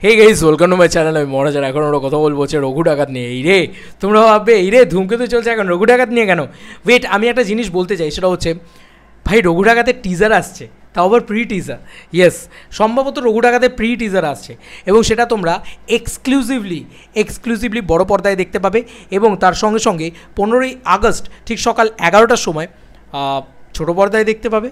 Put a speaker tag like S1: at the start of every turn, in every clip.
S1: Hey guys, welcome to my channel. আমি মহারাজার। এখন ওরা কথা বলবো হচ্ছে রঘু ডাকাত নিয়ে। এই রে, তোমরা ভাববে এই রে ধূমকেতু চলছে, এখন রঘু ডাকাত নিয়ে কেন? ওয়েট, আমি একটা জিনিস বলতে চাই, সেটা হচ্ছে ভাই রঘু ডাকাতের টিজার আসছে, তাও আবার প্রি টিজার। ইয়েস, সম্ভবত রঘু ডাকাতের প্রি টিজার আসছে এবং সেটা তোমরা এক্সক্লুসিভলি বড় পর্দায় দেখতে পাবে। এবং তার সঙ্গে সঙ্গে 15ই আগস্ট ঠিক সকাল 11টার সময় ছোটো পর্দায় দেখতে পাবে।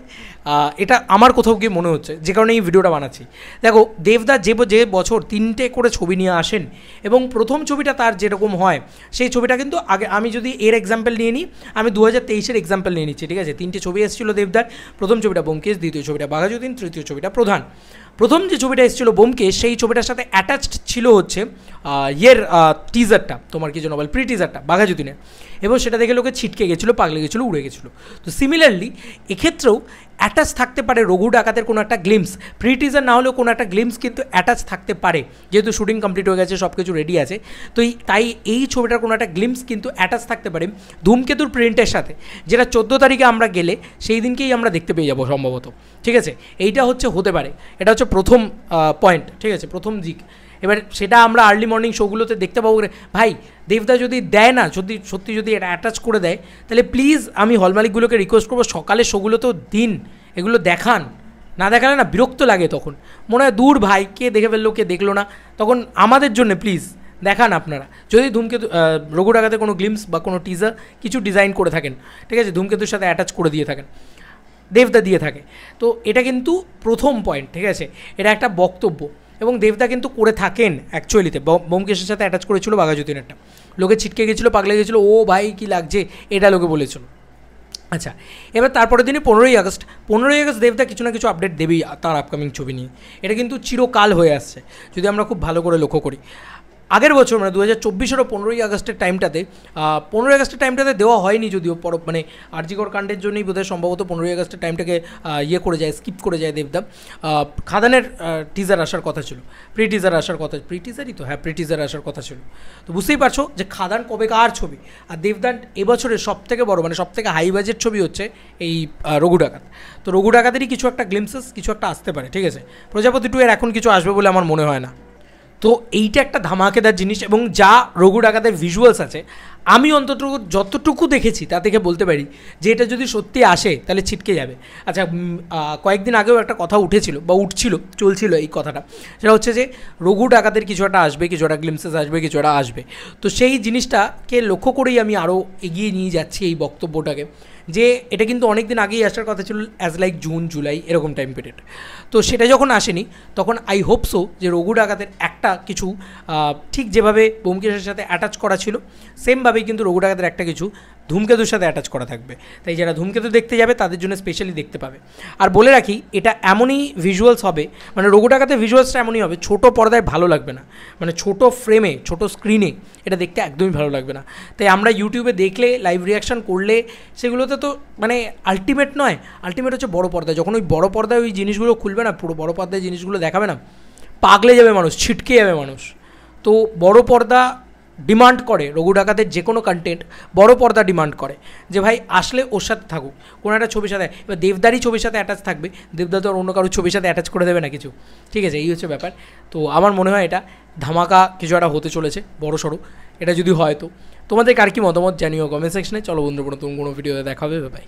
S1: এটা আমার কোথাও গিয়ে মনে হচ্ছে, যে কারণে এই ভিডিওটা বানাচ্ছি। দেখো, দেবদা যে বছর 3টে করে ছবি নিয়ে আসেন এবং প্রথম ছবিটা তার যেরকম হয় সেই ছবিটা কিন্তু আগে, আমি যদি এর এক্সাম্পল নিয়ে নিই, আমি 2023-এর এক্সাম্পল নিয়ে নিচ্ছি, ঠিক আছে? 3টে ছবি এসেছিলো দেবদার। প্রথম ছবিটা ব্যোমকেশ, দ্বিতীয় ছবিটা বাঘাযতীন, তৃতীয় ছবিটা প্রধান। প্রথম যে ছবিটা এসেছিলো ব্যোমকেশ, সেই ছবিটার সাথে অ্যাটাচড ছিল হচ্ছে টিজারটা, তোমার কি যেন বল, প্রি টিজারটা বাঘাযতীনের। এবং সেটা দেখে লোকে ছিটকে গেছিলো, পাগলে গেছিলো, উড়ে গেছিলো। তো সিমিলারলি এক্ষেত্রেও অ্যাটাচ থাকতে পারে রঘু ডাকাতের কোনো একটা গ্লিমস। প্রি টিজার না হলেও কোনো একটা গ্লিমস কিন্তু অ্যাটাচ থাকতে পারে, যেহেতু শুটিং কমপ্লিট হয়ে গেছে, সব কিছু রেডি আছে। তো তাই এই ছবিটার কোনো একটা গ্লিমস কিন্তু অ্যাটাচ থাকতে পারে ধূমকেতুর প্রিন্টের সাথে, যেটা 14 তারিখে আমরা গেলে সেই দিনকেই আমরা দেখতে পেয়ে যাবো সম্ভবত, ঠিক আছে? এইটা হতে পারে, এটা হচ্ছে প্রথম পয়েন্ট, ঠিক আছে? প্রথম দিক। এবার সেটা আমরা আর্লি মর্নিং শোগুলোতে দেখতে পাবো। ভাই দেবদা যদি দেয় না, সত্যি যদি এটা অ্যাটাচ করে দেয়, তাহলে প্লিজ আমি হল মালিকগুলোকে রিকোয়েস্ট করবো, সকালের শোগুলোতেও দিন, এগুলো দেখান। না দেখালে না বিরক্ত লাগে, তখন মনে হয় দূর ভাই, কে দেখে ফেললো কে দেখলো না, তখন আমাদের জন্য প্লিজ দেখান আপনারা। যদি ধূমকেতু রঘু ডাকাতে কোনো গ্লিমস বা কোনো টিজার কিছু ডিজাইন করে থাকেন, ঠিক আছে, ধূমকেতুর সাথে অ্যাটাচ করে দিয়ে থাকেন, দেবদা দিয়ে থাকে, তো এটা কিন্তু প্রথম পয়েন্ট, ঠিক আছে? এটা একটা বক্তব্য এবং দেবদা কিন্তু করে থাকেন অ্যাকচুয়ালিতে। ব্যোমকেশের সাথে অ্যাটাচ করেছিল বাঘাযতীনেরটা, লোকে ছিটকে গেছিলো, পাগলে গেছিলো, ও ভাই কী লাগছে, এটা লোকে বলেছিল। আচ্ছা, এবার তারপরের দিনে 15ই আগস্ট দেবদা কিছু না কিছু আপডেট দেবেই তার আপকামিং ছবি নিয়ে। এটা কিন্তু চিরকাল হয়ে আসছে, যদি আমরা খুব ভালো করে লক্ষ্য করি। আগের বছর মানে 2024-এরও 15ই আগস্টের টাইমটাতে দেওয়া হয়নি, যদিও মানে আরজিকর কাণ্ডের জন্যই বোধহয় সম্ভবত 15ই আগস্টের টাইমটাকে স্কিপ করে যায় দেবদা। খাদানের টিজার আসার কথা ছিল, প্রি টিজার আসার কথা ছিল। তো বুঝতেই পারছো যে খাদান কবেকার ছবি, আর দেবদান এবছরের সবথেকে বড় মানে সবথেকে হাই বাজেট ছবি হচ্ছে এই রঘু ডাকাত। তো রঘু ডাকাতেরই কিছু একটা গ্লিমসেস কিছু একটা আসতে পারে, ঠিক আছে? প্রজাপতি 2 এর এখন কিছু আসবে বলে আমার মনে হয় না। তো এইটা একটা ধামাকেদার জিনিস, এবং যা রঘু ডাকাতের ভিজুয়ালস আছে, আমি যতটুকু দেখেছি তা থেকে বলতে পারি যে এটা যদি সত্যি আসে তাহলে ছিটকে যাবে। আচ্ছা, কয়েকদিন আগেও একটা কথা চলছিল এই কথাটা, সেটা হচ্ছে যে রঘু ডাকাতের কিছু একটা আসবে, কিছু একটা গ্লিমসেস আসবে, কিছু একটা আসবে। তো সেই জিনিসটাকে লক্ষ্য করেই আমি আরও এগিয়ে নিয়ে যাচ্ছি এই বক্তব্যটাকে, যে এটা কিন্তু অনেক দিন আগেই আসার কথা ছিল, অ্যাজ লাইক জুন জুলাই এরকম টাইম পিরিয়ড। তো সেটা যখন আসেনি, তখন আই হোপ সো যে রঘু ডাকাতের একটা কিছু ঠিক যেভাবে ব্যোমকেশের সাথে অ্যাটাচ করা ছিল, সেমভাবেই কিন্তু রঘু ডাকাতের একটা কিছু ধূমকেতুর সাথে অ্যাটাচ করা থাকবে। তাই যারা ধূমকেতু দেখতে যাবে তাদের জন্য স্পেশালি দেখতে পাবে। আর বলে রাখি, এটা এমনই ভিজুয়ালস হবে, মানে রঘু ডাকাতের ভিজুয়ালসটা এমনই হবে, ছোটো পর্দায় ভালো লাগবে না, মানে ছোটো ফ্রেমে ছোটো স্ক্রিনে এটা দেখতে একদমই ভালো লাগবে না। তাই আমরা ইউটিউবে দেখলে, লাইভ রিয়াকশান করলে, সেগুলোতে তো মানে আলটিমেট নয়, আলটিমেট হচ্ছে বড় পর্দায়। যখন ওই বড় পর্দায় ওই জিনিসগুলো খুলবে না, পুরো বড় পর্দায় জিনিসগুলো দেখাবে না, পাগলে যাবে মানুষ, ছিটকে যাবে মানুষ। তো বড় পর্দা ডিমান্ড করে রঘু ডাকাতের যে কোনো কন্টেন্ট, বড় পর্দা ডিমান্ড করে যে ভাই আসলে ওর সাথে থাকুক কোনো একটা ছবির সাথে। এবার দেবদারই ছবির সাথে অ্যাটাচ থাকবে, দেবদা তো আর অন্য কারোর ছবির সাথে অ্যাটাচ করে দেবে না কিছু, ঠিক আছে? এই হচ্ছে ব্যাপার। তো আমার মনে হয় এটা ধামাকা কিছু একটা হতে চলেছে বড় সড়ো, এটা যদি হয়। তো তোমাদের কার কি মতামত জানিও কমেন্ট সেকশনে। চলো বন্ধুরা, নতুন কোনো ভিডিওতে দেখা হবে, বাই।